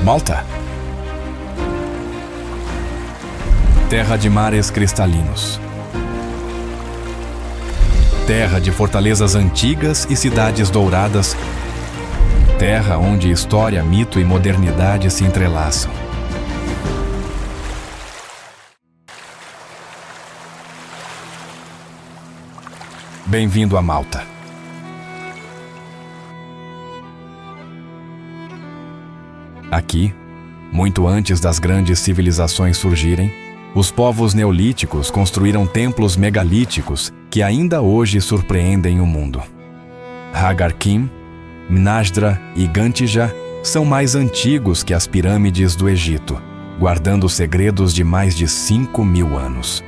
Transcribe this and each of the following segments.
Malta. Terra de mares cristalinos. Terra de fortalezas antigas e cidades douradas. Terra onde história, mito e modernidade se entrelaçam. Bem-vindo a Malta. Aqui, muito antes das grandes civilizações surgirem, os povos neolíticos construíram templos megalíticos que ainda hoje surpreendem o mundo. Hagar-Kim, Mnasdra e Gantija são mais antigos que as pirâmides do Egito, guardando segredos de mais de 5.000 anos.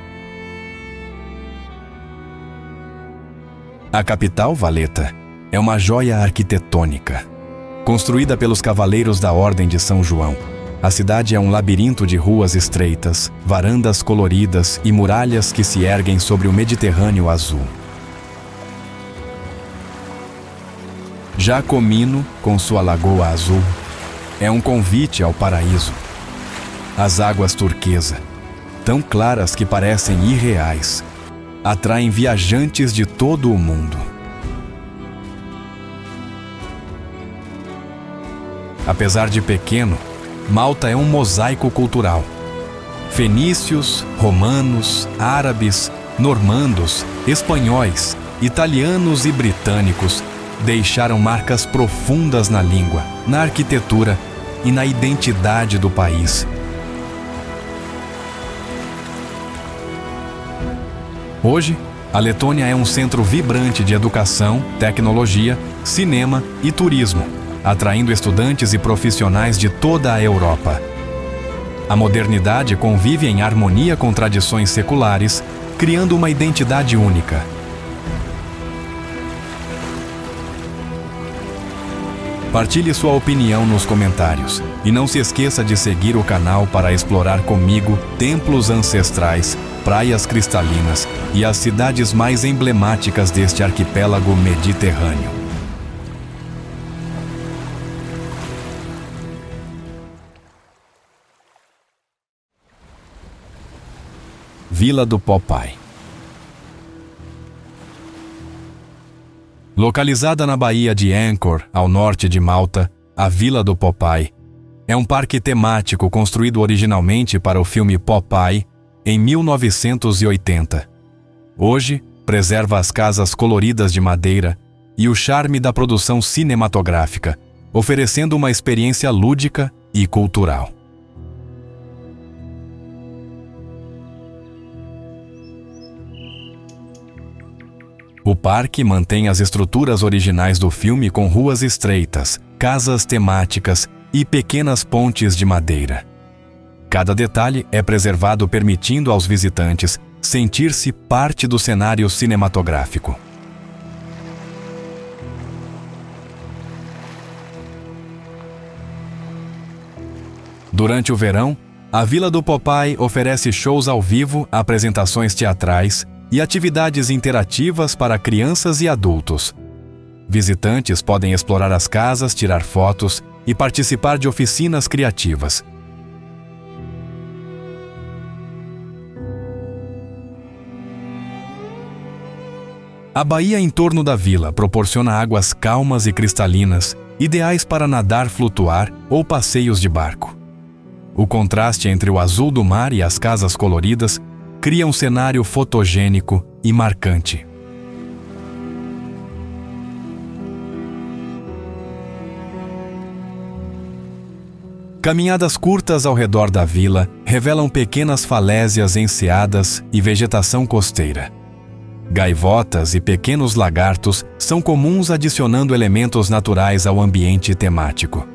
A capital, Valeta, é uma joia arquitetônica. Construída pelos cavaleiros da Ordem de São João, a cidade é um labirinto de ruas estreitas, varandas coloridas e muralhas que se erguem sobre o Mediterrâneo azul. Já Comino, com sua lagoa azul, é um convite ao paraíso. As águas turquesa, tão claras que parecem irreais, atraem viajantes de todo o mundo. Apesar de pequeno, Malta é um mosaico cultural. Fenícios, romanos, árabes, normandos, espanhóis, italianos e britânicos deixaram marcas profundas na língua, na arquitetura e na identidade do país. Hoje, a Letônia é um centro vibrante de educação, tecnologia, cinema e turismo, atraindo estudantes e profissionais de toda a Europa. A modernidade convive em harmonia com tradições seculares, criando uma identidade única. Partilhe sua opinião nos comentários e não se esqueça de seguir o canal para explorar comigo templos ancestrais, praias cristalinas e as cidades mais emblemáticas deste arquipélago mediterrâneo. Vila do Popeye. Localizada na Baía de Angkor, ao norte de Malta, a Vila do Popeye é um parque temático construído originalmente para o filme Popeye em 1980. Hoje, preserva as casas coloridas de madeira e o charme da produção cinematográfica, oferecendo uma experiência lúdica e cultural. O parque mantém as estruturas originais do filme com ruas estreitas, casas temáticas e pequenas pontes de madeira. Cada detalhe é preservado, permitindo aos visitantes sentir-se parte do cenário cinematográfico. Durante o verão, a Vila do Popeye oferece shows ao vivo, apresentações teatrais e atividades interativas para crianças e adultos. Visitantes podem explorar as casas, tirar fotos e participar de oficinas criativas. A baía em torno da vila proporciona águas calmas e cristalinas, ideais para nadar, flutuar ou passeios de barco. O contraste entre o azul do mar e as casas coloridas cria um cenário fotogênico e marcante. Caminhadas curtas ao redor da vila revelam pequenas falésias enseadas e vegetação costeira. Gaivotas e pequenos lagartos são comuns, adicionando elementos naturais ao ambiente temático.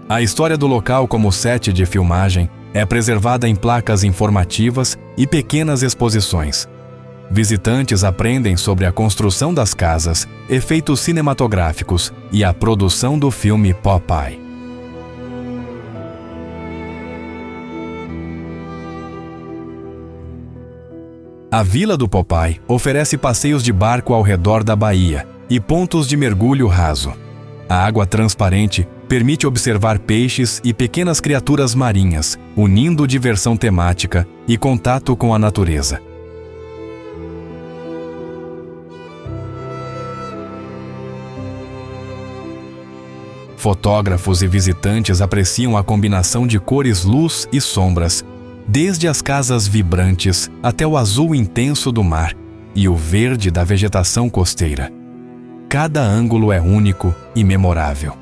A história do local como set de filmagem é preservada em placas informativas e pequenas exposições. Visitantes aprendem sobre a construção das casas, efeitos cinematográficos e a produção do filme Popeye. A Vila do Popeye oferece passeios de barco ao redor da baía e pontos de mergulho raso. A água transparente permite observar peixes e pequenas criaturas marinhas, unindo diversão temática e contato com a natureza. Fotógrafos e visitantes apreciam a combinação de cores, luz e sombras, desde as casas vibrantes até o azul intenso do mar e o verde da vegetação costeira. Cada ângulo é único e memorável.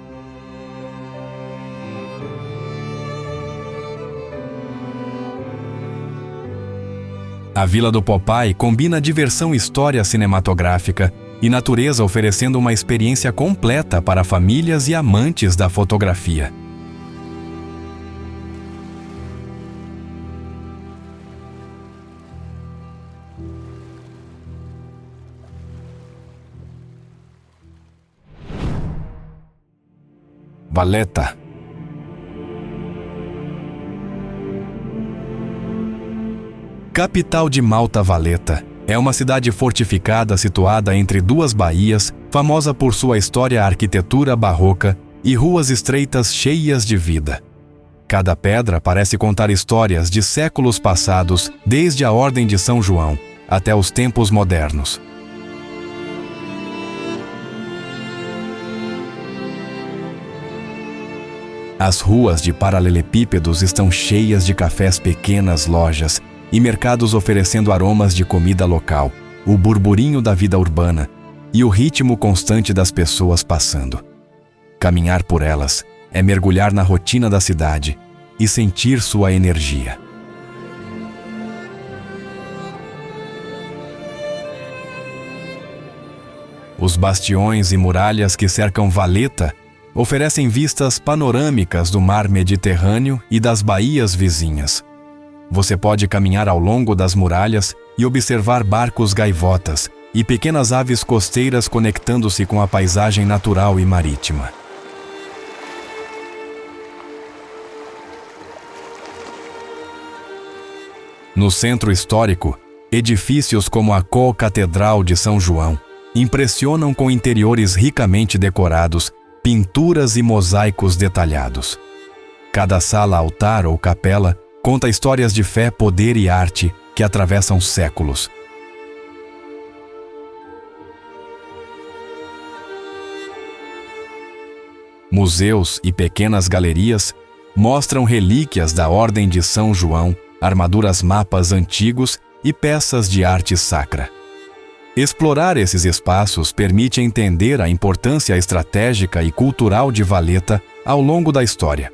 A Vila do Popeye combina diversão, história cinematográfica e natureza, oferecendo uma experiência completa para famílias e amantes da fotografia. Valletta. Capital de Malta, Valletta é uma cidade fortificada situada entre duas baías, famosa por sua história, arquitetura barroca e ruas estreitas cheias de vida. Cada pedra parece contar histórias de séculos passados, desde a Ordem de São João até os tempos modernos. As ruas de paralelepípedos estão cheias de cafés, pequenas lojas e mercados oferecendo aromas de comida local, o burburinho da vida urbana e o ritmo constante das pessoas passando. Caminhar por elas é mergulhar na rotina da cidade e sentir sua energia. Os bastiões e muralhas que cercam Valletta oferecem vistas panorâmicas do mar Mediterrâneo e das baías vizinhas. Você pode caminhar ao longo das muralhas e observar barcos gaivotas e pequenas aves costeiras conectando-se com a paisagem natural e marítima. No centro histórico, edifícios como a Co-Catedral de São João impressionam com interiores ricamente decorados, pinturas e mosaicos detalhados. Cada sala-altar ou capela conta histórias de fé, poder e arte que atravessam séculos. Museus e pequenas galerias mostram relíquias da Ordem de São João, armaduras, mapas antigos e peças de arte sacra. Explorar esses espaços permite entender a importância estratégica e cultural de Valletta ao longo da história.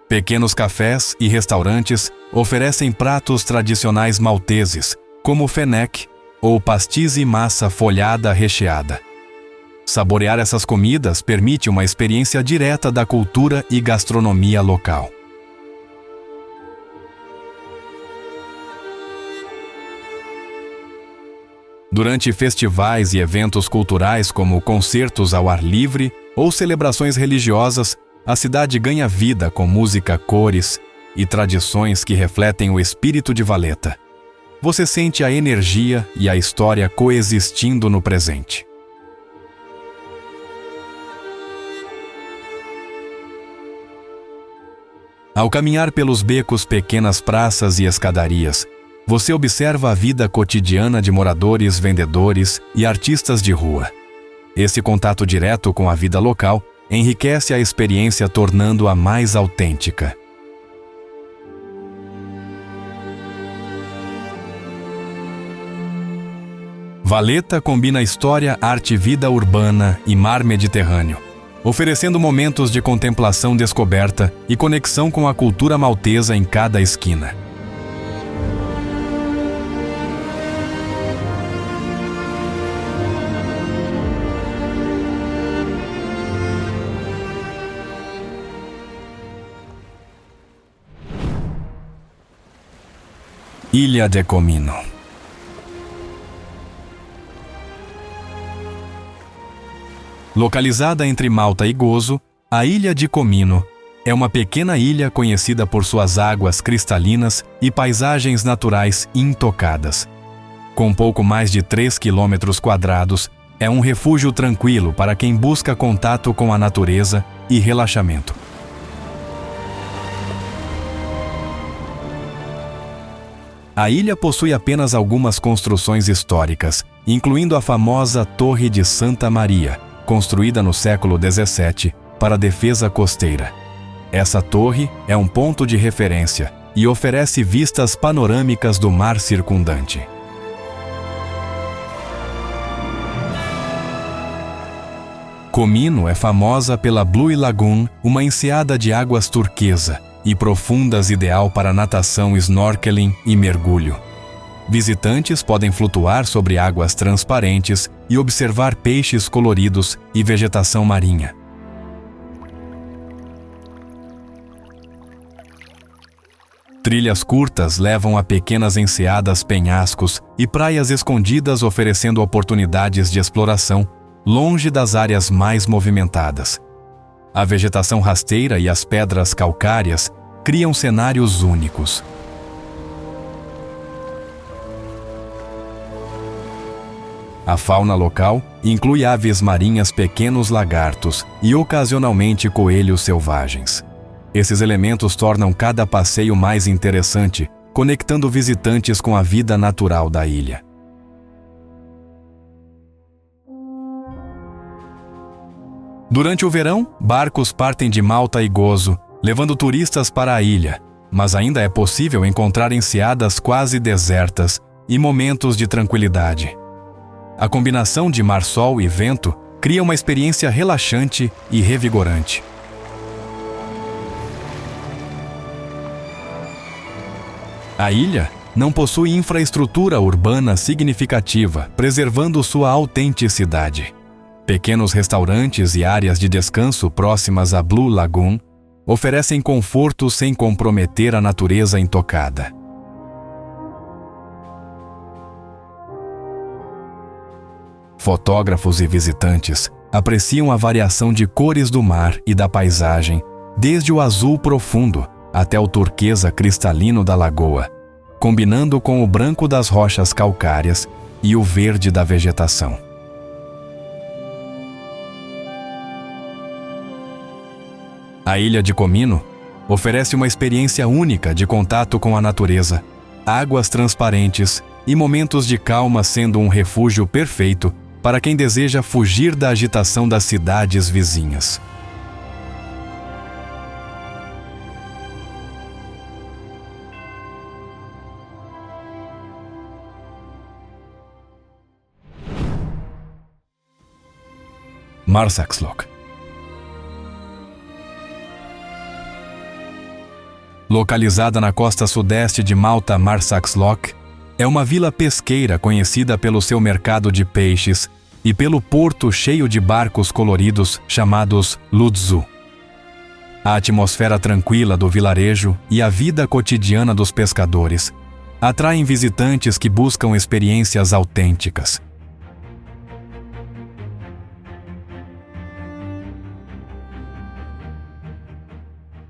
Pequenos cafés e restaurantes oferecem pratos tradicionais malteses, como fennec ou pastis e massa folhada recheada. Saborear essas comidas permite uma experiência direta da cultura e gastronomia local. Durante festivais e eventos culturais como concertos ao ar livre ou celebrações religiosas, a cidade ganha vida com música, cores e tradições que refletem o espírito de Valletta. Você sente a energia e a história coexistindo no presente. Ao caminhar pelos becos, pequenas praças e escadarias, você observa a vida cotidiana de moradores, vendedores e artistas de rua. Esse contato direto com a vida local enriquece a experiência, tornando-a mais autêntica. Valletta combina história, arte, vida urbana e mar Mediterrâneo, oferecendo momentos de contemplação, descoberta e conexão com a cultura maltesa em cada esquina. Ilha de Comino. Localizada entre Malta e Gozo, a Ilha de Comino é uma pequena ilha conhecida por suas águas cristalinas e paisagens naturais intocadas. Com pouco mais de 3 quilômetros quadrados, é um refúgio tranquilo para quem busca contato com a natureza e relaxamento. A ilha possui apenas algumas construções históricas, incluindo a famosa Torre de Santa Maria, construída no século XVII para a defesa costeira. Essa torre é um ponto de referência e oferece vistas panorâmicas do mar circundante. Comino é famosa pela Blue Lagoon, uma enseada de águas turquesa e profundas ideal para natação, snorkeling e mergulho. Visitantes podem flutuar sobre águas transparentes e observar peixes coloridos e vegetação marinha. Trilhas curtas levam a pequenas enseadas, penhascos e praias escondidas, oferecendo oportunidades de exploração longe das áreas mais movimentadas. A vegetação rasteira e as pedras calcárias criam cenários únicos. A fauna local inclui aves marinhas, pequenos lagartos e ocasionalmente coelhos selvagens. Esses elementos tornam cada passeio mais interessante, conectando visitantes com a vida natural da ilha. Durante o verão, barcos partem de Malta e Gozo, levando turistas para a ilha, mas ainda é possível encontrar enseadas quase desertas e momentos de tranquilidade. A combinação de mar-sol e vento cria uma experiência relaxante e revigorante. A ilha não possui infraestrutura urbana significativa, preservando sua autenticidade. Pequenos restaurantes e áreas de descanso próximas à Blue Lagoon oferecem conforto sem comprometer a natureza intocada. Fotógrafos e visitantes apreciam a variação de cores do mar e da paisagem, desde o azul profundo até o turquesa cristalino da lagoa, combinando com o branco das rochas calcárias e o verde da vegetação. A ilha de Comino oferece uma experiência única de contato com a natureza, águas transparentes e momentos de calma, sendo um refúgio perfeito para quem deseja fugir da agitação das cidades vizinhas. Marsaxlokk. Localizada na costa sudeste de Malta, Marsaxlokk é uma vila pesqueira conhecida pelo seu mercado de peixes e pelo porto cheio de barcos coloridos chamados Ludzu. A atmosfera tranquila do vilarejo e a vida cotidiana dos pescadores atraem visitantes que buscam experiências autênticas.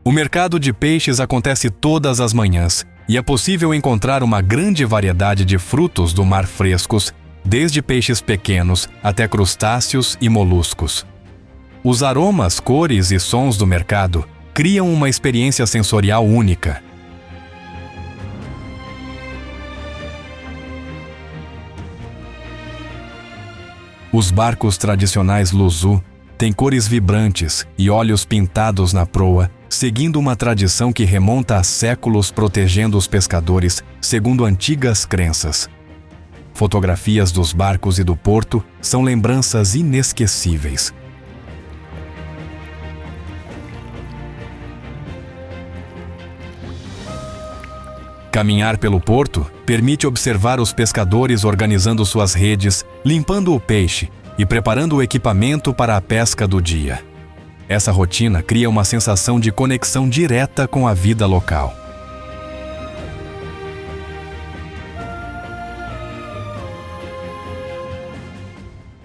O mercado de peixes acontece todas as manhãs e é possível encontrar uma grande variedade de frutos do mar frescos, desde peixes pequenos até crustáceos e moluscos. Os aromas, cores e sons do mercado criam uma experiência sensorial única. Os barcos tradicionais Luzu têm cores vibrantes e olhos pintados na proa, seguindo uma tradição que remonta a séculos, protegendo os pescadores segundo antigas crenças. Fotografias dos barcos e do porto são lembranças inesquecíveis. Caminhar pelo porto permite observar os pescadores organizando suas redes, limpando o peixe e preparando o equipamento para a pesca do dia. Essa rotina cria uma sensação de conexão direta com a vida local.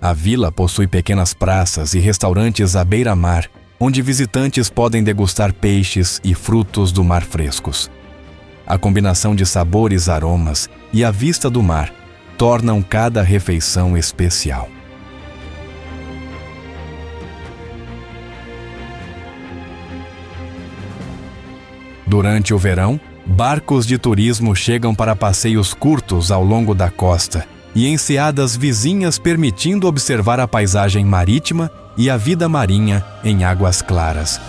A vila possui pequenas praças e restaurantes à beira-mar, onde visitantes podem degustar peixes e frutos do mar frescos. A combinação de sabores, aromas e a vista do mar tornam cada refeição especial. Durante o verão, barcos de turismo chegam para passeios curtos ao longo da costa e enseadas vizinhas, permitindo observar a paisagem marítima e a vida marinha em águas claras.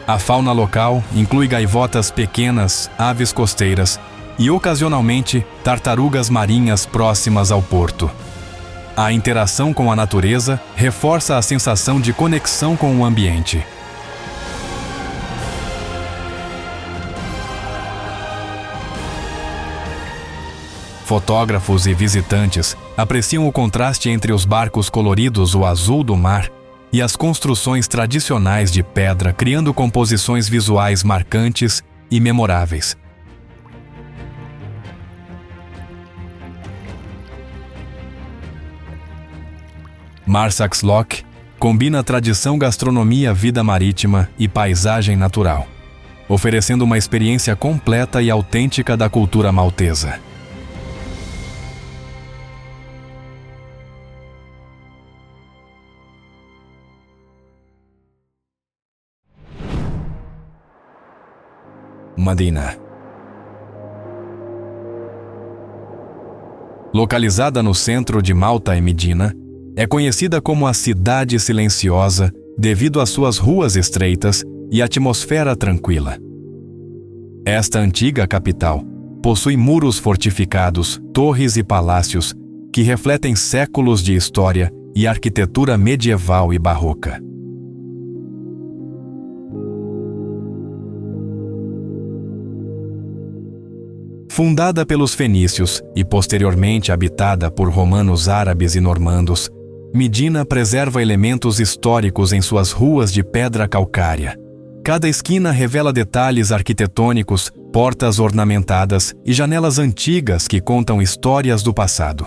A fauna local inclui gaivotas pequenas, aves costeiras e, ocasionalmente, tartarugas marinhas próximas ao porto. A interação com a natureza reforça a sensação de conexão com o ambiente. Fotógrafos e visitantes apreciam o contraste entre os barcos coloridos, o azul do mar, e as construções tradicionais de pedra, criando composições visuais marcantes e memoráveis. Marsax Loch combina tradição, gastronomia, vida marítima e paisagem natural, oferecendo uma experiência completa e autêntica da cultura maltesa. Medina. Localizada no centro de Malta e Medina, é conhecida como a Cidade Silenciosa devido às suas ruas estreitas e atmosfera tranquila. Esta antiga capital possui muros fortificados, torres e palácios que refletem séculos de história e arquitetura medieval e barroca. Fundada pelos fenícios e posteriormente habitada por romanos, árabes e normandos, Medina preserva elementos históricos em suas ruas de pedra calcária. Cada esquina revela detalhes arquitetônicos, portas ornamentadas e janelas antigas que contam histórias do passado.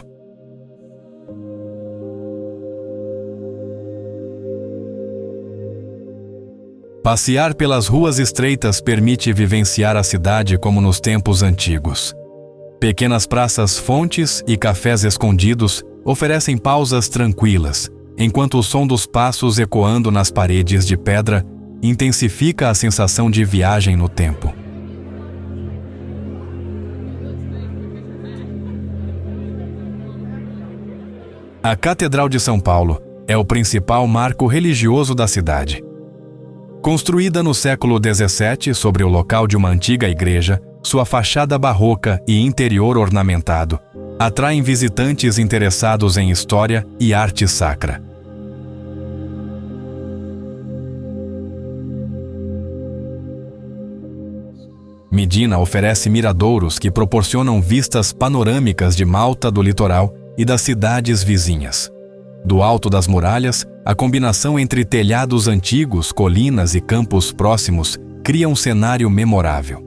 Passear pelas ruas estreitas permite vivenciar a cidade como nos tempos antigos. Pequenas praças, fontes e cafés escondidos oferecem pausas tranquilas, enquanto o som dos passos ecoando nas paredes de pedra intensifica a sensação de viagem no tempo. A Catedral de São Paulo é o principal marco religioso da cidade. Construída no século XVII sobre o local de uma antiga igreja, sua fachada barroca e interior ornamentado atraem visitantes interessados em história e arte sacra. Medina oferece miradouros que proporcionam vistas panorâmicas de Malta, do litoral e das cidades vizinhas. Do alto das muralhas, a combinação entre telhados antigos, colinas e campos próximos cria um cenário memorável.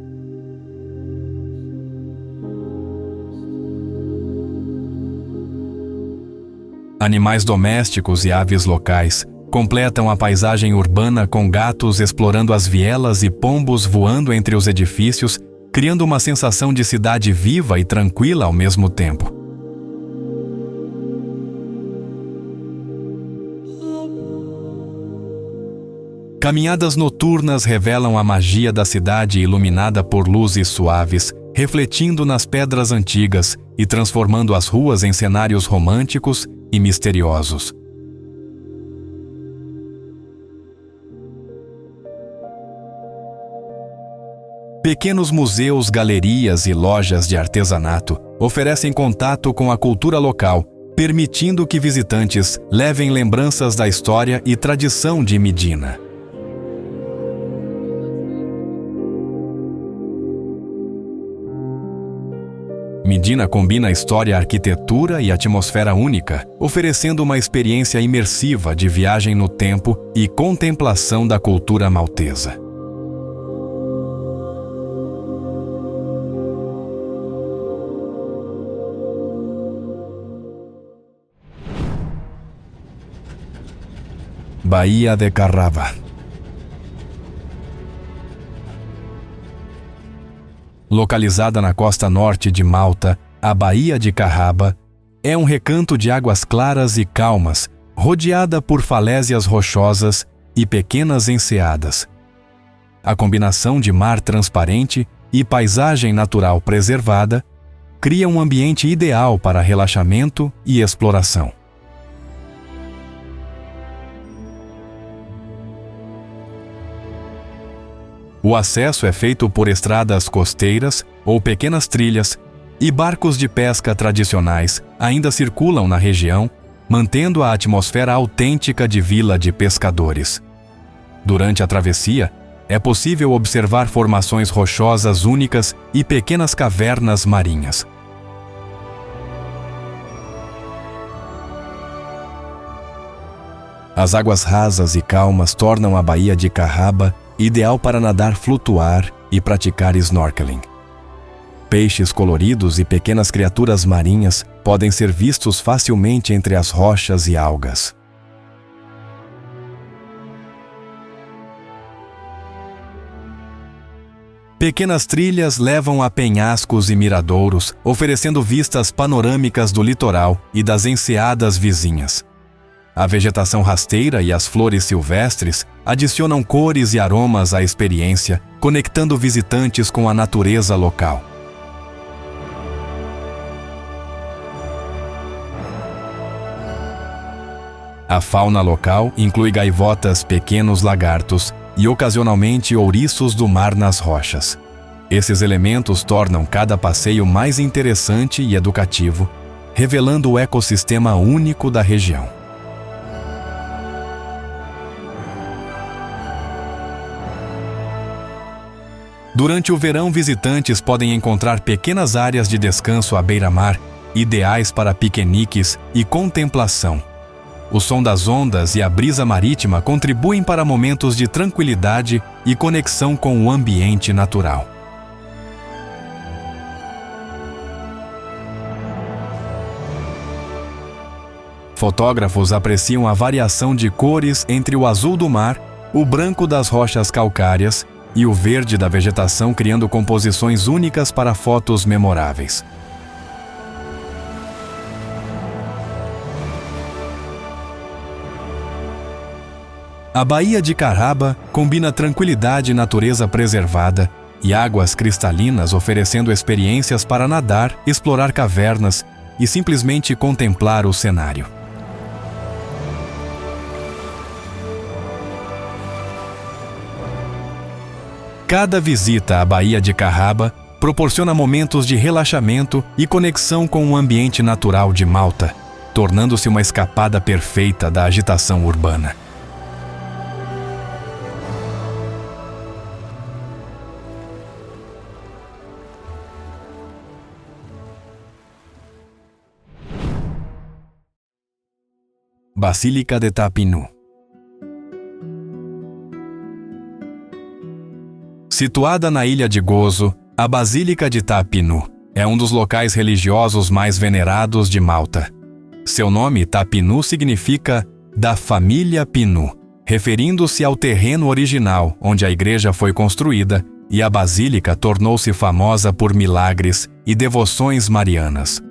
Animais domésticos e aves locais completam a paisagem urbana, com gatos explorando as vielas e pombos voando entre os edifícios, criando uma sensação de cidade viva e tranquila ao mesmo tempo. Caminhadas noturnas revelam a magia da cidade iluminada por luzes suaves, refletindo nas pedras antigas e transformando as ruas em cenários românticos e misteriosos. Pequenos museus, galerias e lojas de artesanato oferecem contato com a cultura local, permitindo que visitantes levem lembranças da história e tradição de Medina. Medina combina história, arquitetura e atmosfera única, oferecendo uma experiência imersiva de viagem no tempo e contemplação da cultura maltesa. Baía de Carraba. Localizada na costa norte de Malta, a Baía de Carraba é um recanto de águas claras e calmas, rodeada por falésias rochosas e pequenas enseadas. A combinação de mar transparente e paisagem natural preservada cria um ambiente ideal para relaxamento e exploração. O acesso é feito por estradas costeiras ou pequenas trilhas, e barcos de pesca tradicionais ainda circulam na região, mantendo a atmosfera autêntica de vila de pescadores. Durante a travessia, é possível observar formações rochosas únicas e pequenas cavernas marinhas. As águas rasas e calmas tornam a Baía de Carraba ideal para nadar, flutuar e praticar snorkeling. Peixes coloridos e pequenas criaturas marinhas podem ser vistos facilmente entre as rochas e algas. Pequenas trilhas levam a penhascos e miradouros, oferecendo vistas panorâmicas do litoral e das enseadas vizinhas. A vegetação rasteira e as flores silvestres adicionam cores e aromas à experiência, conectando visitantes com a natureza local. A fauna local inclui gaivotas, pequenos lagartos e, ocasionalmente, ouriços do mar nas rochas. Esses elementos tornam cada passeio mais interessante e educativo, revelando o ecossistema único da região. Durante o verão, visitantes podem encontrar pequenas áreas de descanso à beira-mar, ideais para piqueniques e contemplação. O som das ondas e a brisa marítima contribuem para momentos de tranquilidade e conexão com o ambiente natural. Fotógrafos apreciam a variação de cores entre o azul do mar, o branco das rochas calcárias e o verde da vegetação, criando composições únicas para fotos memoráveis. A Baía de Carraba combina tranquilidade e natureza preservada e águas cristalinas, oferecendo experiências para nadar, explorar cavernas e simplesmente contemplar o cenário. Cada visita à Baía de Carraba proporciona momentos de relaxamento e conexão com o ambiente natural de Malta, tornando-se uma escapada perfeita da agitação urbana. Basílica de Tapinu. Situada na Ilha de Gozo, a Basílica de Tapinu é um dos locais religiosos mais venerados de Malta. Seu nome, Tapinu, significa da família Pinu, referindo-se ao terreno original onde a igreja foi construída, e a basílica tornou-se famosa por milagres e devoções marianas.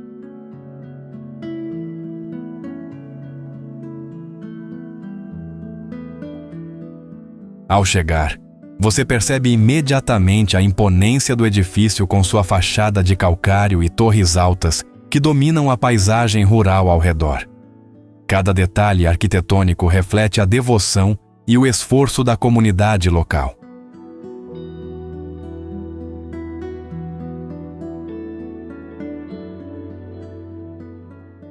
Ao chegar, você percebe imediatamente a imponência do edifício com sua fachada de calcário e torres altas que dominam a paisagem rural ao redor. Cada detalhe arquitetônico reflete a devoção e o esforço da comunidade local.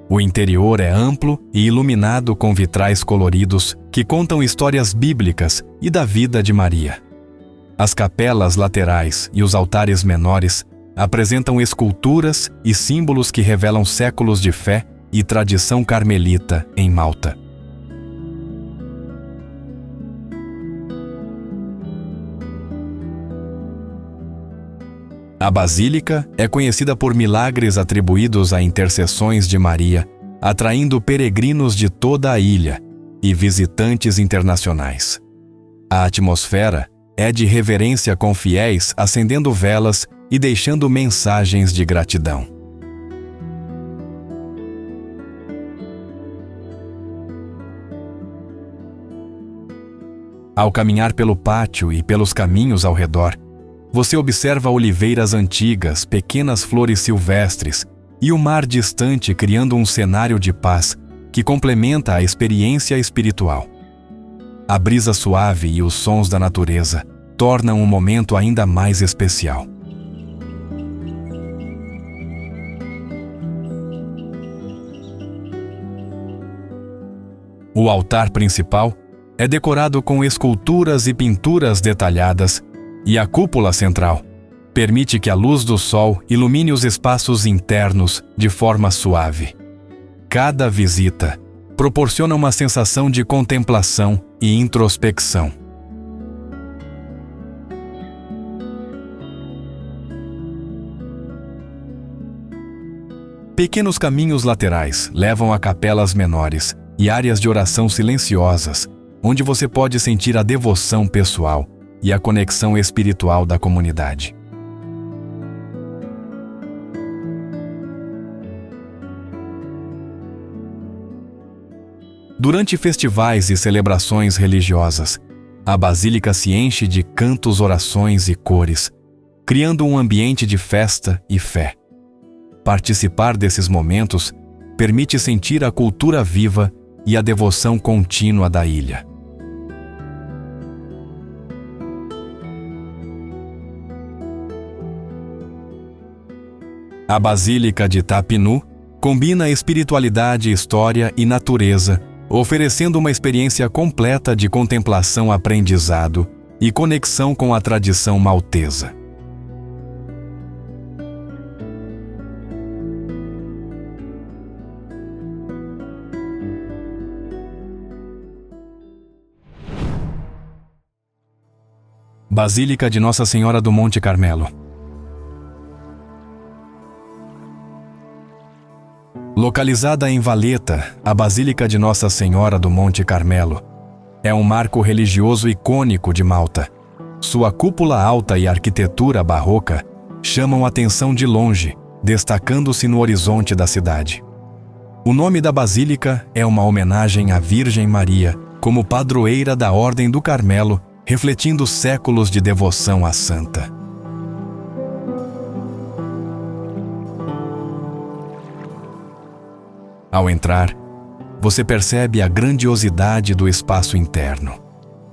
O interior é amplo e iluminado com vitrais coloridos que contam histórias bíblicas e da vida de Maria. As capelas laterais e os altares menores apresentam esculturas e símbolos que revelam séculos de fé e tradição carmelita em Malta. A basílica é conhecida por milagres atribuídos a intercessões de Maria, atraindo peregrinos de toda a ilha, e visitantes internacionais. A atmosfera é de reverência com fiéis acendendo velas e deixando mensagens de gratidão. Ao caminhar pelo pátio e pelos caminhos ao redor, você observa oliveiras antigas, pequenas flores silvestres e o mar distante criando um cenário de paz que complementa a experiência espiritual. A brisa suave e os sons da natureza tornam o momento ainda mais especial. O altar principal é decorado com esculturas e pinturas detalhadas, e a cúpula central permite que a luz do sol ilumine os espaços internos de forma suave. Cada visita proporciona uma sensação de contemplação e introspecção. Pequenos caminhos laterais levam a capelas menores e áreas de oração silenciosas, onde você pode sentir a devoção pessoal e a conexão espiritual da comunidade. Durante festivais e celebrações religiosas, a basílica se enche de cantos, orações e cores, criando um ambiente de festa e fé. Participar desses momentos permite sentir a cultura viva e a devoção contínua da ilha. A Basílica de Tapinu combina espiritualidade, história e natureza, oferecendo uma experiência completa de contemplação, aprendizado e conexão com a tradição maltesa. Basílica de Nossa Senhora do Monte Carmelo. Localizada em Valletta, a Basílica de Nossa Senhora do Monte Carmelo é um marco religioso icônico de Malta. Sua cúpula alta e arquitetura barroca chamam a atenção de longe, destacando-se no horizonte da cidade. O nome da basílica é uma homenagem à Virgem Maria, como padroeira da Ordem do Carmelo, refletindo séculos de devoção à santa. Ao entrar, você percebe a grandiosidade do espaço interno.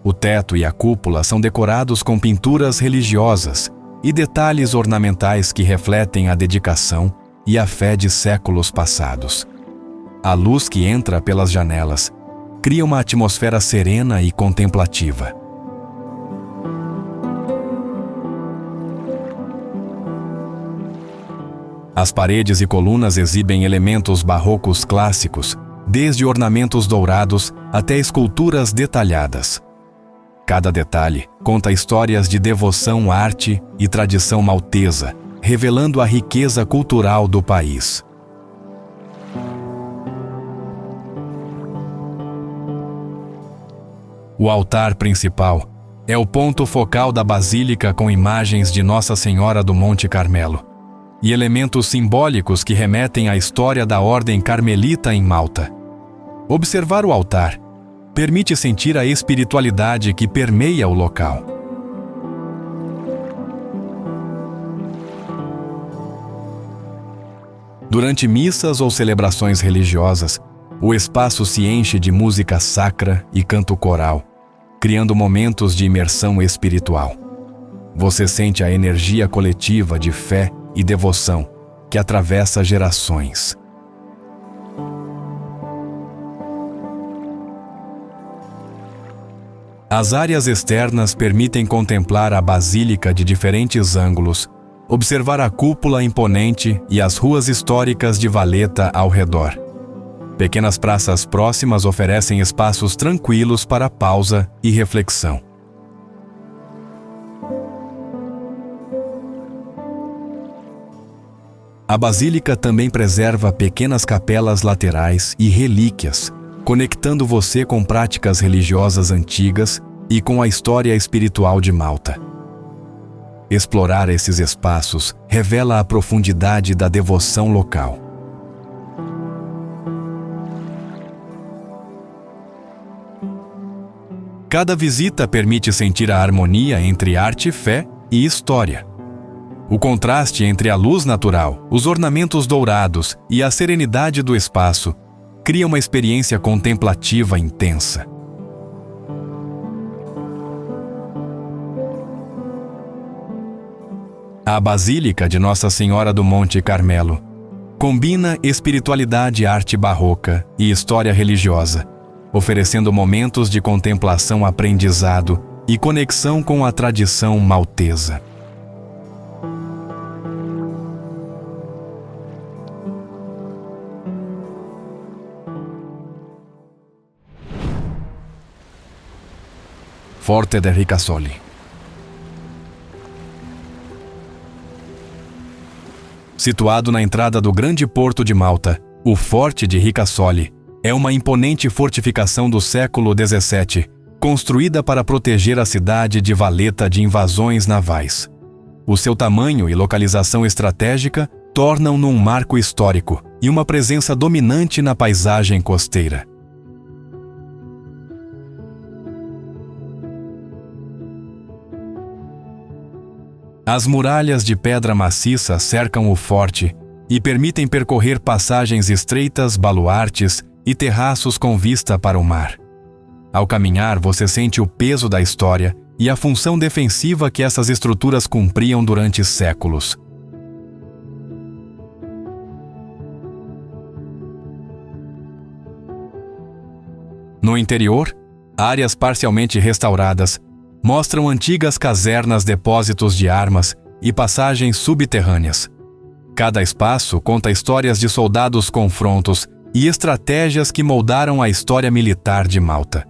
O teto e a cúpula são decorados com pinturas religiosas e detalhes ornamentais que refletem a dedicação e a fé de séculos passados. A luz que entra pelas janelas cria uma atmosfera serena e contemplativa. As paredes e colunas exibem elementos barrocos clássicos, desde ornamentos dourados até esculturas detalhadas. Cada detalhe conta histórias de devoção, arte e tradição maltesa, revelando a riqueza cultural do país. O altar principal é o ponto focal da basílica, com imagens de Nossa Senhora do Monte Carmelo e elementos simbólicos que remetem à história da Ordem Carmelita em Malta. Observar o altar permite sentir a espiritualidade que permeia o local. Durante missas ou celebrações religiosas, o espaço se enche de música sacra e canto coral, criando momentos de imersão espiritual. Você sente a energia coletiva de fé e devoção que atravessa gerações. As áreas externas permitem contemplar a basílica de diferentes ângulos, observar a cúpula imponente e as ruas históricas de Valletta ao redor. Pequenas praças próximas oferecem espaços tranquilos para pausa e reflexão. A basílica também preserva pequenas capelas laterais e relíquias, conectando você com práticas religiosas antigas e com a história espiritual de Malta. Explorar esses espaços revela a profundidade da devoção local. Cada visita permite sentir a harmonia entre arte, fé e história. O contraste entre a luz natural, os ornamentos dourados e a serenidade do espaço cria uma experiência contemplativa intensa. A Basílica de Nossa Senhora do Monte Carmelo combina espiritualidade, arte barroca e história religiosa, oferecendo momentos de contemplação, aprendizado e conexão com a tradição maltesa. Forte de Ricasoli. Situado na entrada do grande porto de Malta, o Forte de Ricasoli é uma imponente fortificação do século XVII, construída para proteger a cidade de Valeta de invasões navais. O seu tamanho e localização estratégica tornam-no um marco histórico e uma presença dominante na paisagem costeira. As muralhas de pedra maciça cercam o forte e permitem percorrer passagens estreitas, baluartes e terraços com vista para o mar. Ao caminhar, você sente o peso da história e a função defensiva que essas estruturas cumpriam durante séculos. No interior, áreas parcialmente restauradas mostram antigas casernas, depósitos de armas e passagens subterrâneas. Cada espaço conta histórias de soldados, confrontos e estratégias que moldaram a história militar de Malta.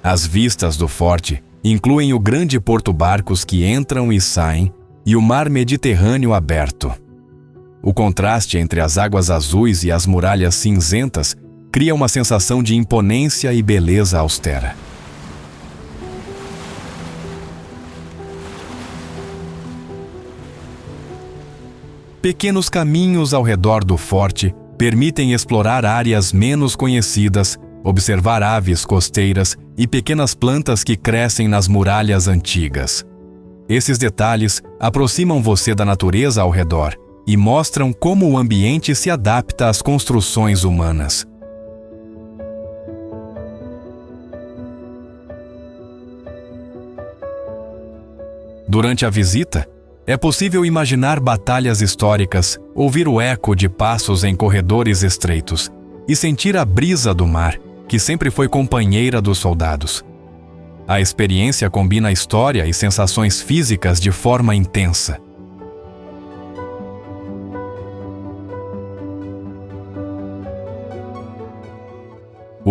As vistas do forte incluem o grande porto-barcos que entram e saem e o mar Mediterrâneo aberto. O contraste entre as águas azuis e as muralhas cinzentas cria uma sensação de imponência e beleza austera. Pequenos caminhos ao redor do forte permitem explorar áreas menos conhecidas, observar aves costeiras e pequenas plantas que crescem nas muralhas antigas. Esses detalhes aproximam você da natureza ao redor e mostram como o ambiente se adapta às construções humanas. Durante a visita, é possível imaginar batalhas históricas, ouvir o eco de passos em corredores estreitos e sentir a brisa do mar, que sempre foi companheira dos soldados. A experiência combina história e sensações físicas de forma intensa.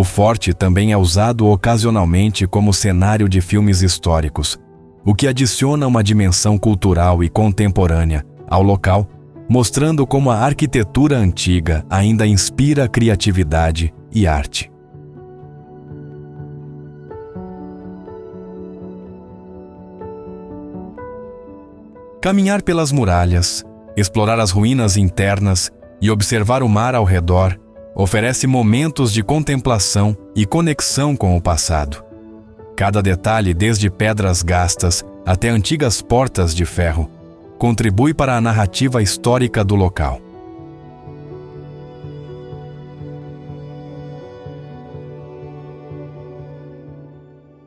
O forte também é usado ocasionalmente como cenário de filmes históricos, o que adiciona uma dimensão cultural e contemporânea ao local, mostrando como a arquitetura antiga ainda inspira criatividade e arte. Caminhar pelas muralhas, explorar as ruínas internas e observar o mar ao redor oferece momentos de contemplação e conexão com o passado. Cada detalhe, desde pedras gastas até antigas portas de ferro, contribui para a narrativa histórica do local.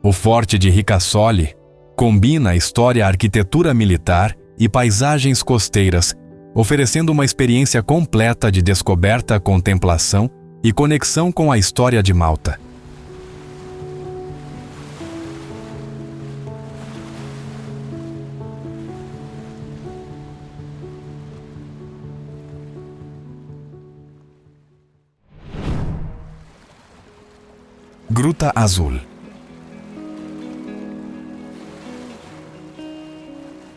O Forte de Ricasoli combina história, arquitetura militar e paisagens costeiras, oferecendo uma experiência completa de descoberta, contemplação e conexão com a história de Malta. Gruta Azul.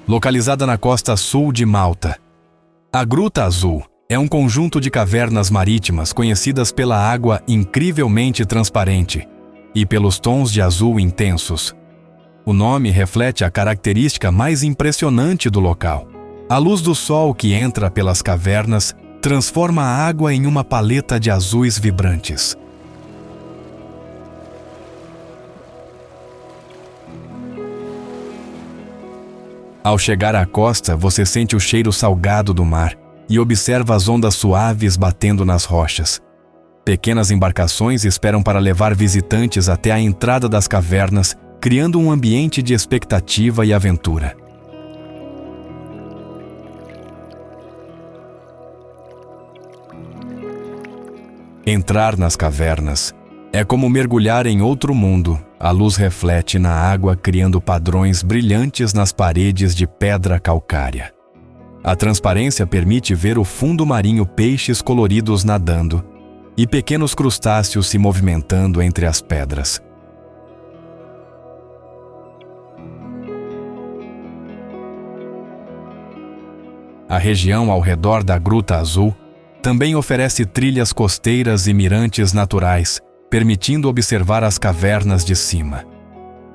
localizada na costa sul de Malta. A Gruta Azul é um conjunto de cavernas marítimas conhecidas pela água incrivelmente transparente e pelos tons de azul intensos. O nome reflete a característica mais impressionante do local. A luz do sol que entra pelas cavernas transforma a água em uma paleta de azuis vibrantes. Ao chegar à costa, você sente o cheiro salgado do mar e observa as ondas suaves batendo nas rochas. Pequenas embarcações esperam para levar visitantes até a entrada das cavernas, criando um ambiente de expectativa e aventura. Entrar nas cavernas é como mergulhar em outro mundo. A luz reflete na água, criando padrões brilhantes nas paredes de pedra calcária. A transparência permite ver o fundo marinho, peixes coloridos nadando e pequenos crustáceos se movimentando entre as pedras. A região ao redor da Gruta Azul também oferece trilhas costeiras e mirantes naturais, permitindo observar as cavernas de cima.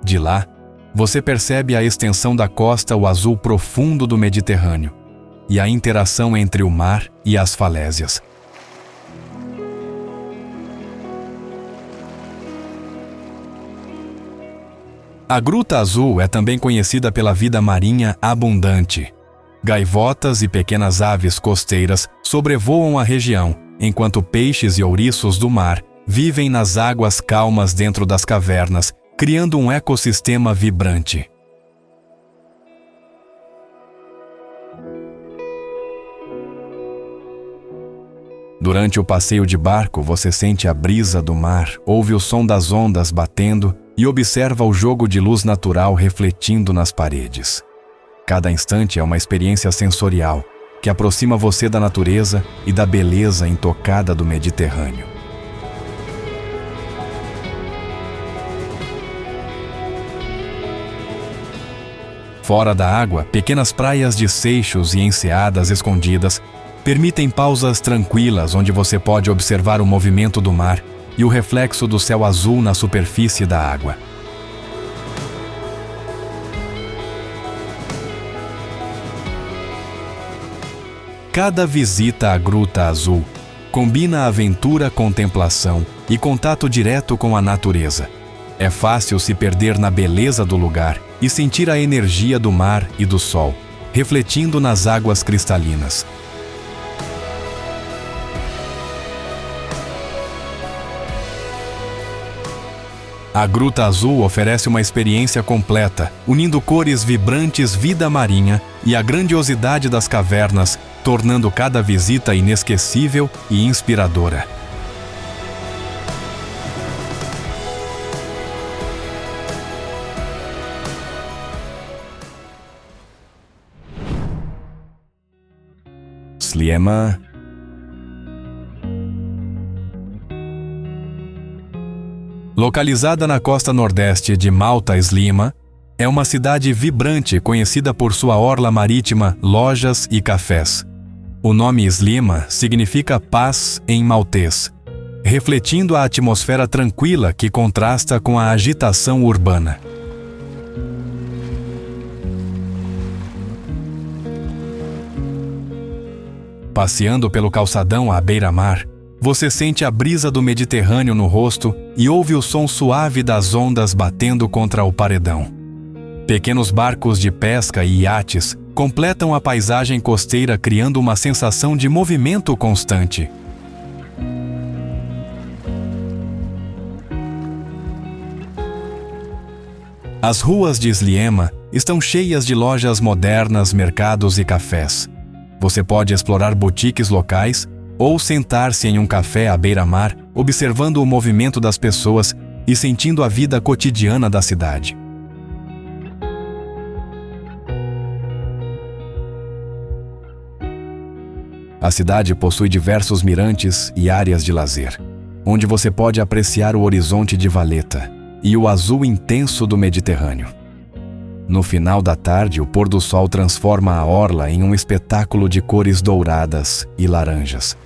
De lá, você percebe a extensão da costa, o azul profundo do Mediterrâneo e a interação entre o mar e as falésias. A Gruta Azul é também conhecida pela vida marinha abundante. Gaivotas e pequenas aves costeiras sobrevoam a região, enquanto peixes e ouriços do mar vivem nas águas calmas dentro das cavernas, criando um ecossistema vibrante. Durante o passeio de barco, você sente a brisa do mar, ouve o som das ondas batendo e observa o jogo de luz natural refletindo nas paredes. Cada instante é uma experiência sensorial que aproxima você da natureza e da beleza intocada do Mediterrâneo. Fora da água, pequenas praias de seixos e enseadas escondidas permitem pausas tranquilas onde você pode observar o movimento do mar e o reflexo do céu azul na superfície da água. Cada visita à Gruta Azul combina aventura, contemplação e contato direto com a natureza. É fácil se perder na beleza do lugar e sentir a energia do mar e do sol, refletindo nas águas cristalinas. A Gruta Azul oferece uma experiência completa, unindo cores vibrantes, vida marinha e a grandiosidade das cavernas, tornando cada visita inesquecível e inspiradora. Sliema. Localizada na costa nordeste de Malta, Sliema é uma cidade vibrante conhecida por sua orla marítima, lojas e cafés. O nome Sliema significa paz em maltês, refletindo a atmosfera tranquila que contrasta com a agitação urbana. Passeando pelo calçadão à beira-mar, você sente a brisa do Mediterrâneo no rosto e ouve o som suave das ondas batendo contra o paredão. Pequenos barcos de pesca e iates completam a paisagem costeira, criando uma sensação de movimento constante. As ruas de Sliema estão cheias de lojas modernas, mercados e cafés. Você pode explorar boutiques locais ou sentar-se em um café à beira-mar, observando o movimento das pessoas e sentindo a vida cotidiana da cidade. A cidade possui diversos mirantes e áreas de lazer, onde você pode apreciar o horizonte de Valletta e o azul intenso do Mediterrâneo. No final da tarde, o pôr do sol transforma a orla em um espetáculo de cores douradas e laranjas.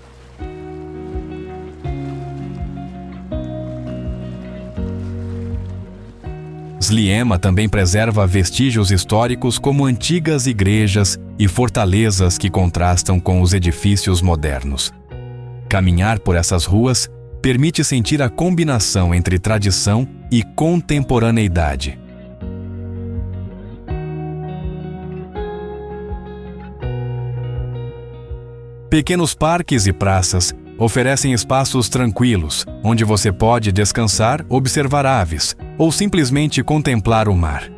Sliema também preserva vestígios históricos como antigas igrejas e fortalezas que contrastam com os edifícios modernos. Caminhar por essas ruas permite sentir a combinação entre tradição e contemporaneidade. Pequenos parques e praças oferecem espaços tranquilos, onde você pode descansar, observar aves ou simplesmente contemplar o mar.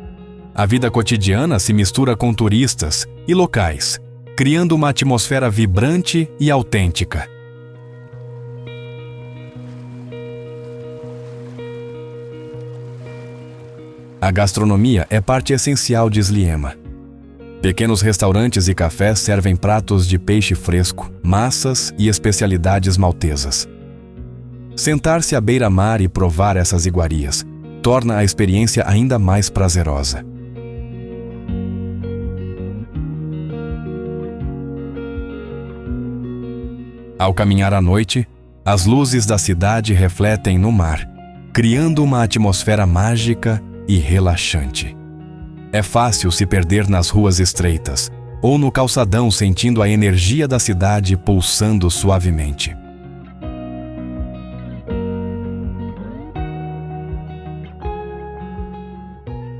A vida cotidiana se mistura com turistas e locais, criando uma atmosfera vibrante e autêntica. A gastronomia é parte essencial de Sliema. Pequenos restaurantes e cafés servem pratos de peixe fresco, massas e especialidades maltesas. Sentar-se à beira-mar e provar essas iguarias torna a experiência ainda mais prazerosa. Ao caminhar à noite, as luzes da cidade refletem no mar, criando uma atmosfera mágica e relaxante. É fácil se perder nas ruas estreitas ou no calçadão sentindo a energia da cidade pulsando suavemente.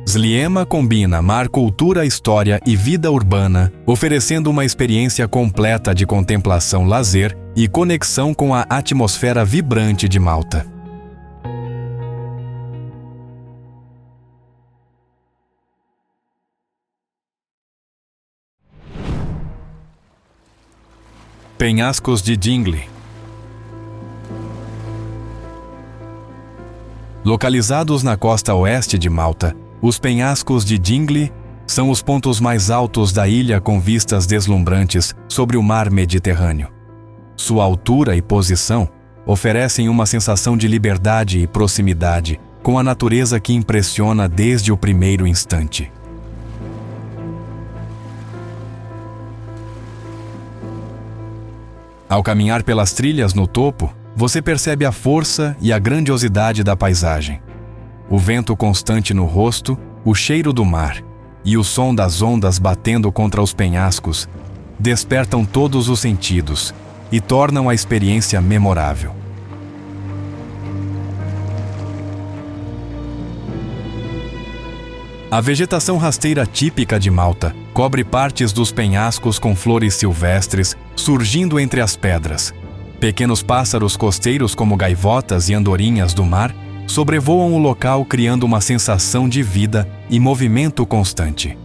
Sliema combina mar, cultura, história e vida urbana, oferecendo uma experiência completa de contemplação, lazer e conexão com a atmosfera vibrante de Malta. Penhascos de Dingley. Localizados na costa oeste de Malta, os penhascos de Dingley são os pontos mais altos da ilha com vistas deslumbrantes sobre o mar Mediterrâneo. Sua altura e posição oferecem uma sensação de liberdade e proximidade com a natureza que impressiona desde o primeiro instante. Ao caminhar pelas trilhas no topo, você percebe a força e a grandiosidade da paisagem. O vento constante no rosto, o cheiro do mar e o som das ondas batendo contra os penhascos despertam todos os sentidos e tornam a experiência memorável. A vegetação rasteira típica de Malta cobre partes dos penhascos com flores silvestres surgindo entre as pedras. Pequenos pássaros costeiros como gaivotas e andorinhas do mar sobrevoam o local criando uma sensação de vida e movimento constante.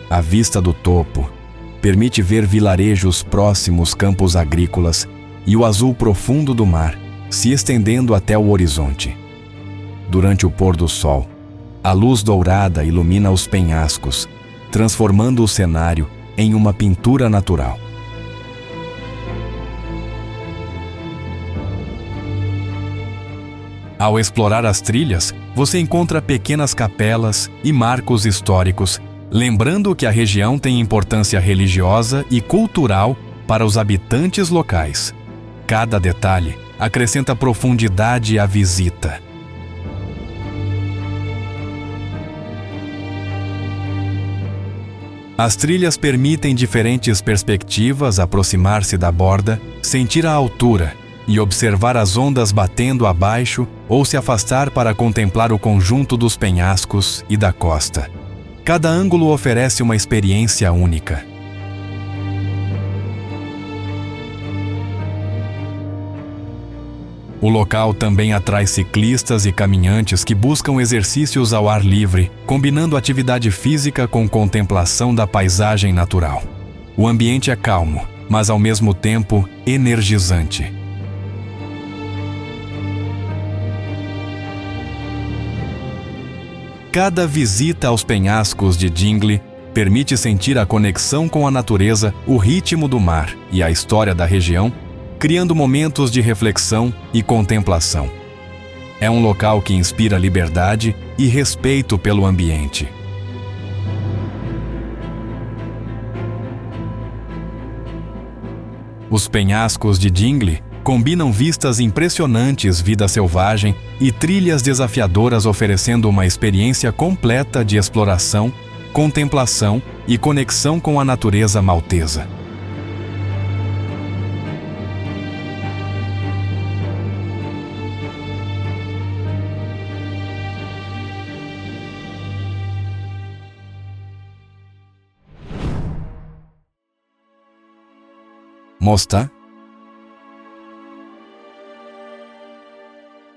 A vista do topo permite ver vilarejos próximos, campos agrícolas e o azul profundo do mar se estendendo até o horizonte. Durante o pôr do sol, a luz dourada ilumina os penhascos, transformando o cenário em uma pintura natural. Ao explorar as trilhas, você encontra pequenas capelas e marcos históricos, lembrando que a região tem importância religiosa e cultural para os habitantes locais. Cada detalhe acrescenta profundidade à visita. As trilhas permitem diferentes perspectivas aproximar-se da borda, sentir a altura e observar as ondas batendo abaixo ou se afastar para contemplar o conjunto dos penhascos e da costa. Cada ângulo oferece uma experiência única. O local também atrai ciclistas e caminhantes que buscam exercícios ao ar livre, combinando atividade física com contemplação da paisagem natural. O ambiente é calmo, mas ao mesmo tempo energizante. Cada visita aos penhascos de Dingley permite sentir a conexão com a natureza, o ritmo do mar e a história da região, criando momentos de reflexão e contemplação. É um local que inspira liberdade e respeito pelo ambiente. Os penhascos de Dingle combinam vistas impressionantes, vida selvagem e trilhas desafiadoras, oferecendo uma experiência completa de exploração, contemplação e conexão com a natureza maltesa. Mosta,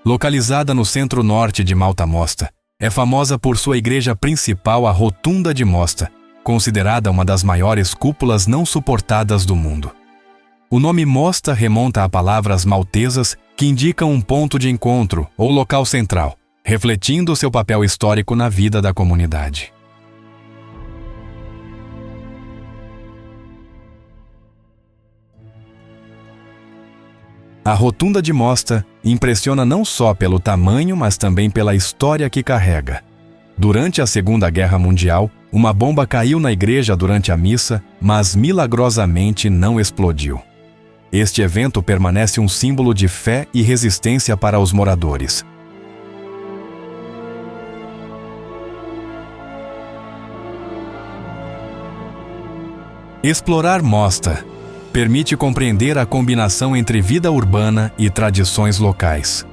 localizada no centro-norte de Malta Mosta, é famosa por sua igreja principal, a Rotunda de Mosta, considerada uma das maiores cúpulas não suportadas do mundo. O nome Mosta remonta a palavras maltesas que indicam um ponto de encontro ou local central, refletindo seu papel histórico na vida da comunidade. A Rotunda de Mosta impressiona não só pelo tamanho, mas também pela história que carrega. Durante a Segunda Guerra Mundial, uma bomba caiu na igreja durante a missa, mas milagrosamente não explodiu. Este evento permanece um símbolo de fé e resistência para os moradores. Explorar Mosta permite compreender a combinação entre vida urbana e tradições locais.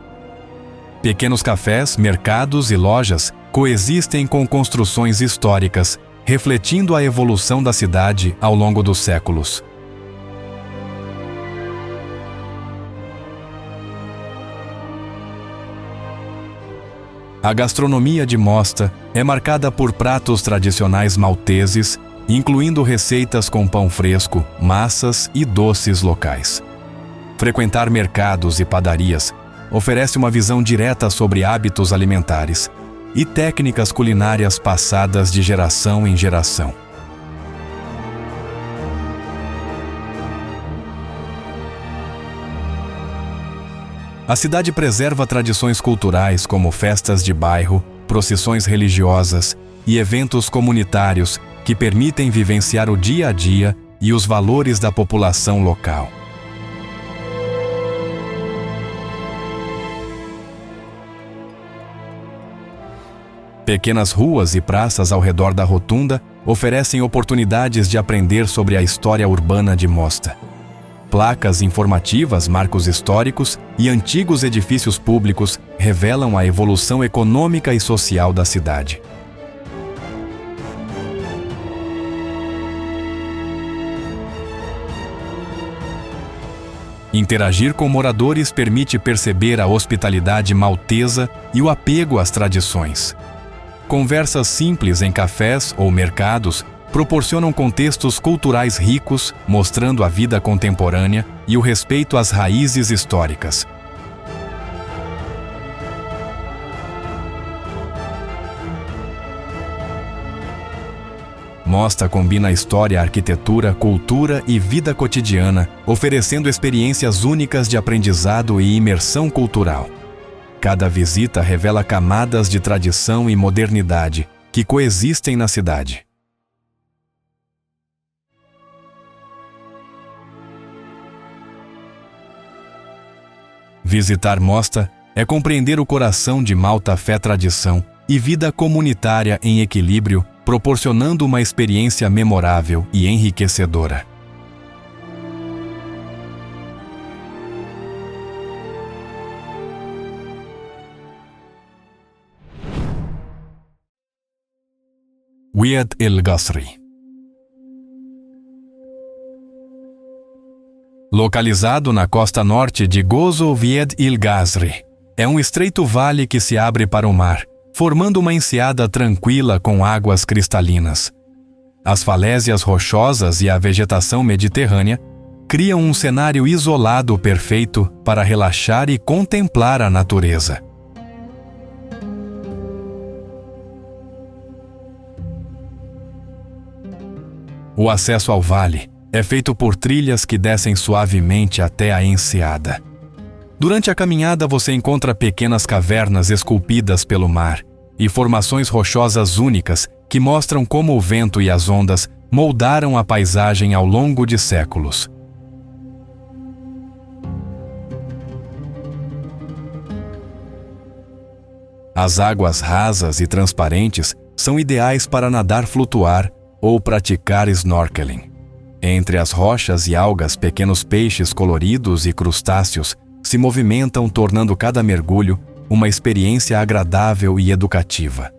Pequenos cafés, mercados e lojas coexistem com construções históricas, refletindo a evolução da cidade ao longo dos séculos. A gastronomia de Mosta é marcada por pratos tradicionais malteses, incluindo receitas com pão fresco, massas e doces locais. Frequentar mercados e padarias oferece uma visão direta sobre hábitos alimentares e técnicas culinárias passadas de geração em geração. A cidade preserva tradições culturais como festas de bairro, procissões religiosas e eventos comunitários que permitem vivenciar o dia a dia e os valores da população local. Pequenas ruas e praças ao redor da Rotunda oferecem oportunidades de aprender sobre a história urbana de Mosta. Placas informativas, marcos históricos e antigos edifícios públicos revelam a evolução econômica e social da cidade. Interagir com moradores permite perceber a hospitalidade maltesa e o apego às tradições. Conversas simples em cafés ou mercados proporcionam contextos culturais ricos, mostrando a vida contemporânea e o respeito às raízes históricas. Mosta combina história, arquitetura, cultura e vida cotidiana, oferecendo experiências únicas de aprendizado e imersão cultural. Cada visita revela camadas de tradição e modernidade que coexistem na cidade. Visitar Mosta é compreender o coração de Malta, fé, tradição e vida comunitária em equilíbrio, proporcionando uma experiência memorável e enriquecedora. Wied El Ghasri. Localizado na costa norte de Gozo, Wied El Ghasri é um estreito vale que se abre para o mar, formando uma enseada tranquila com águas cristalinas. As falésias rochosas e a vegetação mediterrânea criam um cenário isolado perfeito para relaxar e contemplar a natureza. O acesso ao vale é feito por trilhas que descem suavemente até a enseada. Durante a caminhada você encontra pequenas cavernas esculpidas pelo mar e formações rochosas únicas que mostram como o vento e as ondas moldaram a paisagem ao longo de séculos. As águas rasas e transparentes são ideais para nadar, flutuar ou praticar snorkeling. Entre as rochas e algas, pequenos peixes coloridos e crustáceos se movimentam, tornando cada mergulho uma experiência agradável e educativa.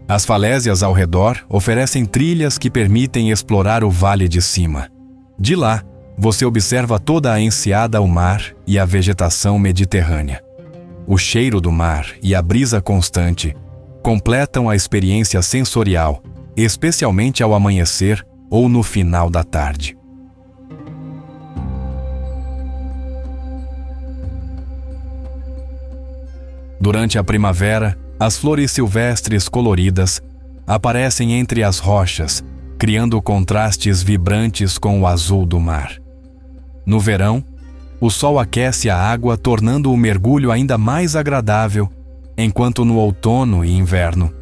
As falésias ao redor oferecem trilhas que permitem explorar o vale de cima. De lá, você observa toda a enseada ao mar e a vegetação mediterrânea. O cheiro do mar e a brisa constante completam a experiência sensorial, especialmente ao amanhecer ou no final da tarde. Durante a primavera, as flores silvestres coloridas aparecem entre as rochas, criando contrastes vibrantes com o azul do mar. No verão, o sol aquece a água, tornando o mergulho ainda mais agradável, enquanto no outono e inverno,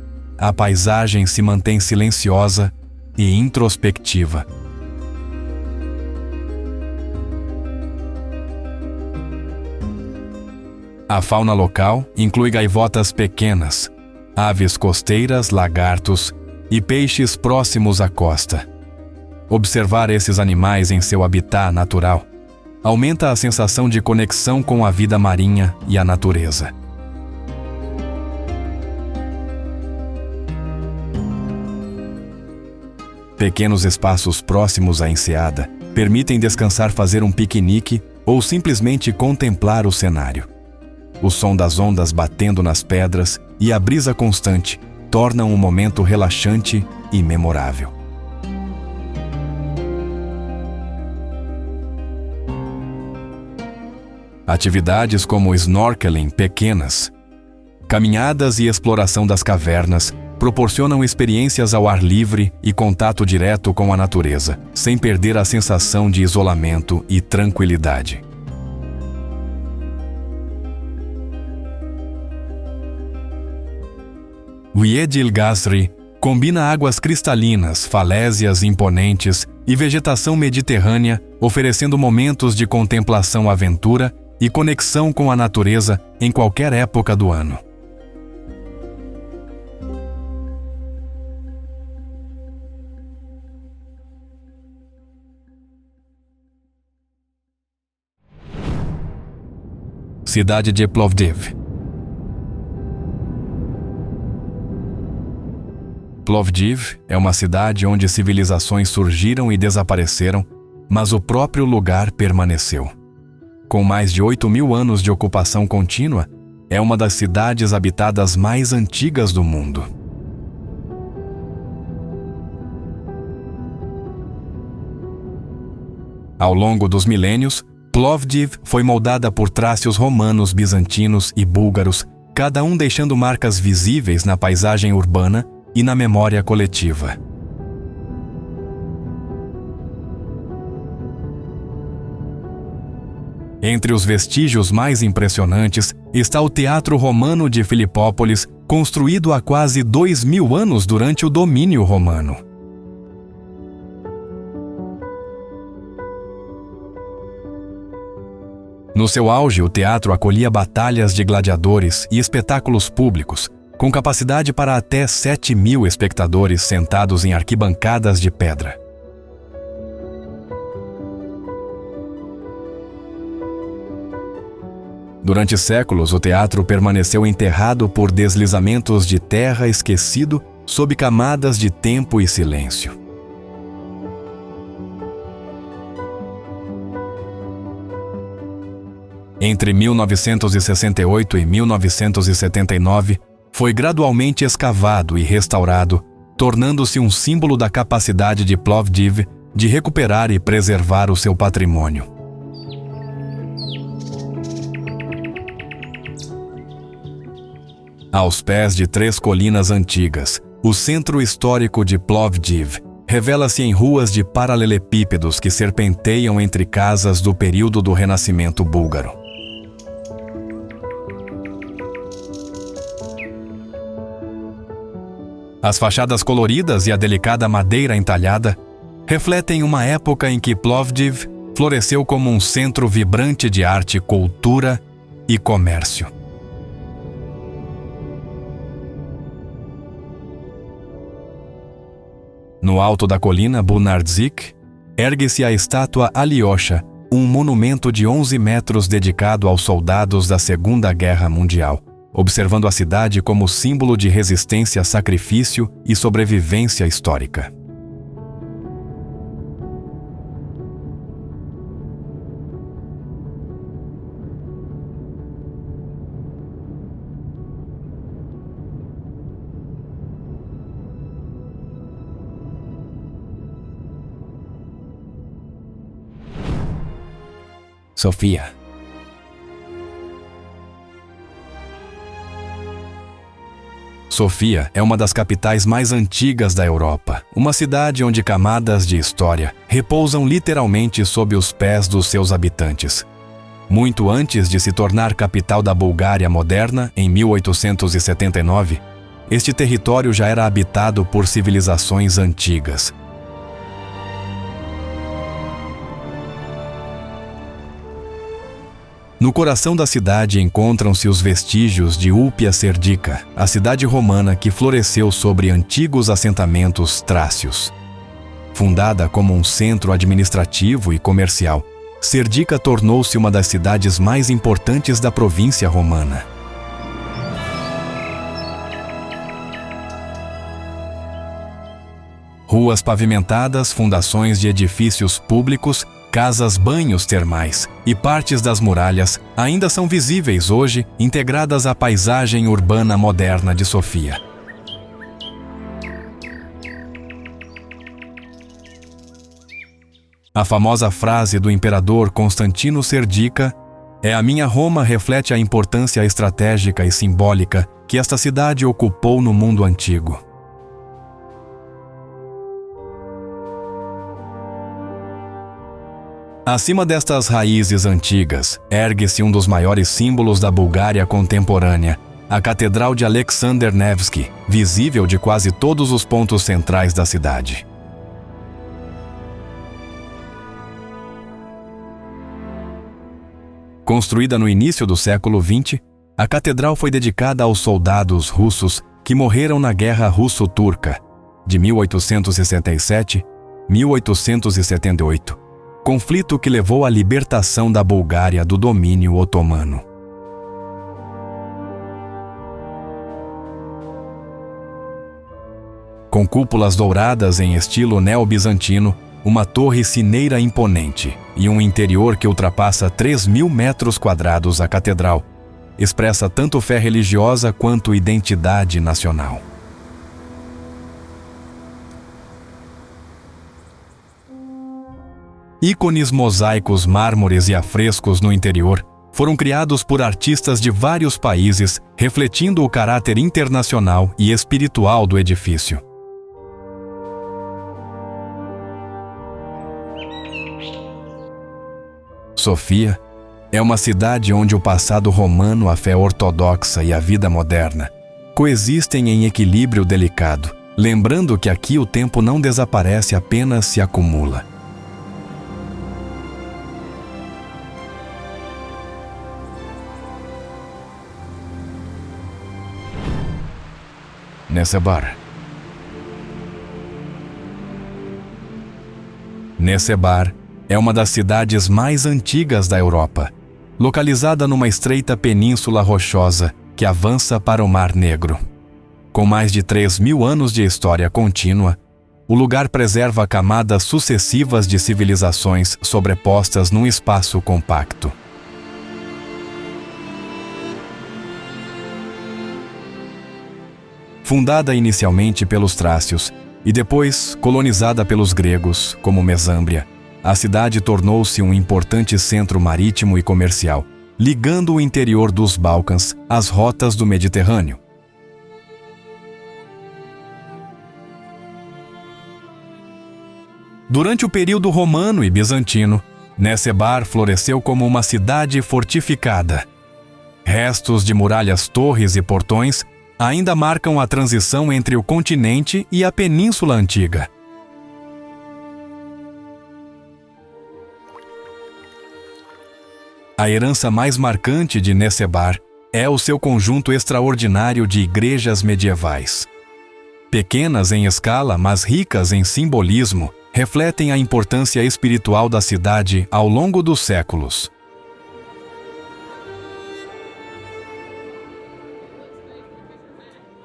a paisagem se mantém silenciosa e introspectiva. A fauna local inclui gaivotas pequenas, aves costeiras, lagartos e peixes próximos à costa. Observar esses animais em seu habitat natural aumenta a sensação de conexão com a vida marinha e a natureza. Pequenos espaços próximos à enseada permitem descansar, fazer um piquenique ou simplesmente contemplar o cenário. O som das ondas batendo nas pedras e a brisa constante tornam um momento relaxante e memorável. Atividades como snorkeling pequenas, caminhadas e exploração das cavernas proporcionam experiências ao ar livre e contato direto com a natureza, sem perder a sensação de isolamento e tranquilidade. Oued el-Ghazri combina águas cristalinas, falésias imponentes e vegetação mediterrânea, oferecendo momentos de contemplação, aventura e conexão com a natureza em qualquer época do ano. Cidade de Plovdiv. Plovdiv é uma cidade onde civilizações surgiram e desapareceram, mas o próprio lugar permaneceu. Com mais de 8.000 anos de ocupação contínua, é uma das cidades habitadas mais antigas do mundo. Ao longo dos milênios, Plovdiv foi moldada por trácios romanos, bizantinos e búlgaros, cada um deixando marcas visíveis na paisagem urbana e na memória coletiva. Entre os vestígios mais impressionantes está o Teatro Romano de Filipópolis, construído há quase 2.000 anos durante o domínio romano. No seu auge, o teatro acolhia batalhas de gladiadores e espetáculos públicos, com capacidade para até 7.000 espectadores sentados em arquibancadas de pedra. Durante séculos, o teatro permaneceu enterrado por deslizamentos de terra, esquecido sob camadas de tempo e silêncio. Entre 1968 e 1979, foi gradualmente escavado e restaurado, tornando-se um símbolo da capacidade de Plovdiv de recuperar e preservar o seu patrimônio. Aos pés de 3 colinas antigas, o centro histórico de Plovdiv revela-se em ruas de paralelepípedos que serpenteiam entre casas do período do Renascimento búlgaro. As fachadas coloridas e a delicada madeira entalhada refletem uma época em que Plovdiv floresceu como um centro vibrante de arte, cultura e comércio. No alto da colina Bunardzik, ergue-se a estátua Alyosha, um monumento de 11 metros dedicado aos soldados da Segunda Guerra Mundial, observando a cidade como símbolo de resistência, sacrifício e sobrevivência histórica. Sofia. Sofia é uma das capitais mais antigas da Europa, uma cidade onde camadas de história repousam literalmente sob os pés dos seus habitantes. Muito antes de se tornar capital da Bulgária moderna, em 1879, este território já era habitado por civilizações antigas. No coração da cidade encontram-se os vestígios de Ulpia Serdica, a cidade romana que floresceu sobre antigos assentamentos trácios. Fundada como um centro administrativo e comercial, Serdica tornou-se uma das cidades mais importantes da província romana. Ruas pavimentadas, fundações de edifícios públicos, casas-banhos termais e partes das muralhas ainda são visíveis hoje, integradas à paisagem urbana moderna de Sofia. A famosa frase do imperador Constantino Serdica é: "A minha Roma reflete a importância estratégica e simbólica que esta cidade ocupou no mundo antigo." Acima destas raízes antigas, ergue-se um dos maiores símbolos da Bulgária contemporânea, a Catedral de Alexander Nevsky, visível de quase todos os pontos centrais da cidade. Construída no início do século XX, a catedral foi dedicada aos soldados russos que morreram na Guerra Russo-Turca, de 1867-1878. Conflito que levou à libertação da Bulgária do domínio otomano. Com cúpulas douradas em estilo neo-bizantino, uma torre cineira imponente e um interior que ultrapassa 3.000 metros quadrados, a catedral expressa tanto fé religiosa quanto identidade nacional. Ícones mosaicos, mármores e afrescos no interior foram criados por artistas de vários países, refletindo o caráter internacional e espiritual do edifício. Sofia é uma cidade onde o passado romano, a fé ortodoxa e a vida moderna coexistem em equilíbrio delicado, lembrando que aqui o tempo não desaparece, apenas se acumula. Nesebar é uma das cidades mais antigas da Europa, localizada numa estreita península rochosa que avança para o Mar Negro. Com mais de 3.000 anos de história contínua, o lugar preserva camadas sucessivas de civilizações sobrepostas num espaço compacto. Fundada inicialmente pelos trácios e depois colonizada pelos gregos, como Mesâmbria, a cidade tornou-se um importante centro marítimo e comercial, ligando o interior dos Balcãs às rotas do Mediterrâneo. Durante o período romano e bizantino, Nesebar floresceu como uma cidade fortificada. Restos de muralhas, torres e portões ainda marcam a transição entre o continente e a Península Antiga. A herança mais marcante de Nesebar é o seu conjunto extraordinário de igrejas medievais. Pequenas em escala, mas ricas em simbolismo, refletem a importância espiritual da cidade ao longo dos séculos.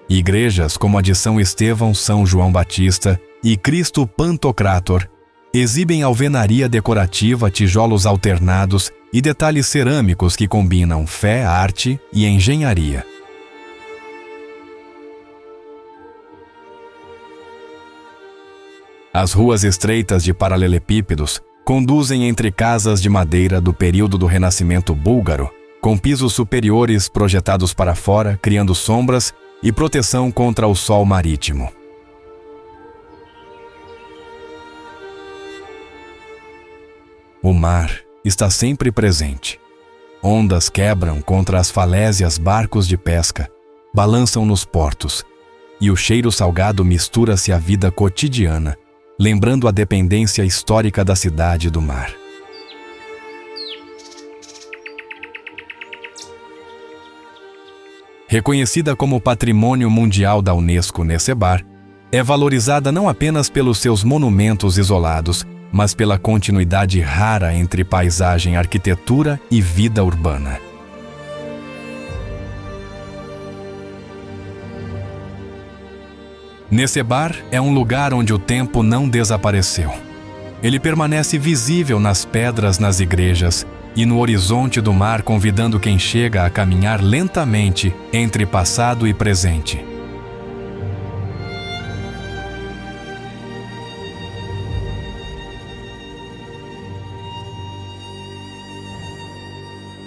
Igrejas como a de São Estevão, São João Batista e Cristo Pantocrator exibem alvenaria decorativa, tijolos alternados e detalhes cerâmicos que combinam fé, arte e engenharia. As ruas estreitas de paralelepípedos conduzem entre casas de madeira do período do Renascimento búlgaro, com pisos superiores projetados para fora, criando sombras e proteção contra o sol marítimo. O mar está sempre presente. Ondas quebram contra as falésias barcos de pesca, balançam nos portos, e o cheiro salgado mistura-se à vida cotidiana, lembrando a dependência histórica da cidade do mar. Reconhecida como Patrimônio Mundial da Unesco, Nesebar é valorizada não apenas pelos seus monumentos isolados, mas pela continuidade rara entre paisagem, arquitetura e vida urbana. Nesebar é um lugar onde o tempo não desapareceu. Ele permanece visível nas pedras nas igrejas e no horizonte do mar, convidando quem chega a caminhar lentamente entre passado e presente.